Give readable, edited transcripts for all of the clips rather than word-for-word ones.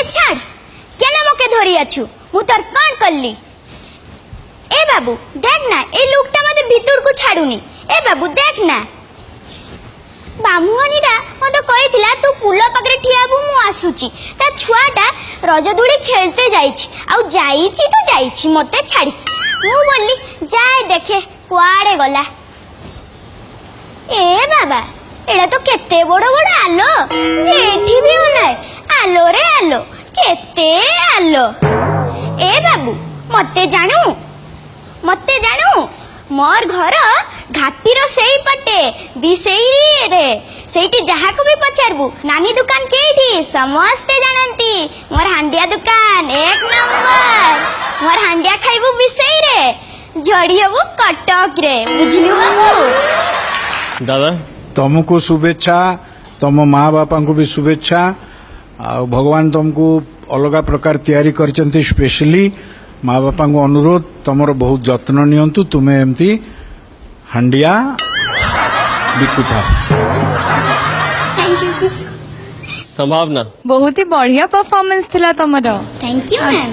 छाड़ केना मोके धरी आछु मु तर कान करली। ए बाबू देख ना ए लुकटा मते भीतर को छाडुनी। ए बाबू देख ना बामुहनीरा मते कहितला तू पुल पकरे ठियाबू मु आसुची ता छुआटा रजदुड़ी खेलते जाईछि आ जाईछि तो जाईछि मते छाड़ी मु बोलली जाए देखे कुआडे गला। ए बाबा एडा तो केते बड़ बड़ आलो जेठी भी होनाय आलो रे आलो केते आलो। ए बाबू मते जानू मोर घर घाटीर सेई पटे बिसेई रे सेठी जहा को भी पचारबू नानी दुकान केठी समस्ते जानंती मोर हांडिया दुकान एक नंबर मोर हांडिया खाइबू बिसेई रे झड़ियबू कटक रे बुझलियो बाबू। दादा तुमको शुभेच्छा तुम माँ बापा को भी शुभेच्छा। आ भगवान तुमको अलग प्रकार तैयारी करचंती स्पेशली माँ बापा को अनुरोध तुमर बहुत जत्न नियंतु तुम्हें एमती हांडिया बिकुथा। Thank you sir. संभावना बहुत ही बढ़िया परफॉर्मेंस थिला तमरो। Thank you ma'am.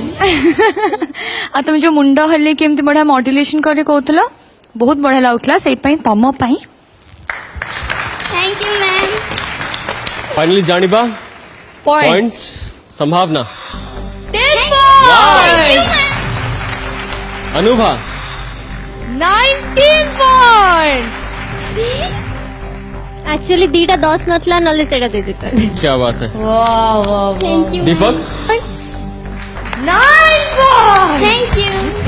आ तुम जो मुंड हल्ले केमती बढ़िया मॉड्यूलेशन करे कहतलो बहुत बढ़िया लागुला सेई पई तम पई थैंक यू मैम। फाइनली जानिबा points Sambhavna 10 points Anubha 19 points. Actually दीटा 10 नथला नले सेटा दे देता। क्या बात है। वाह वाह thank you Deepak 9 points. Thank you.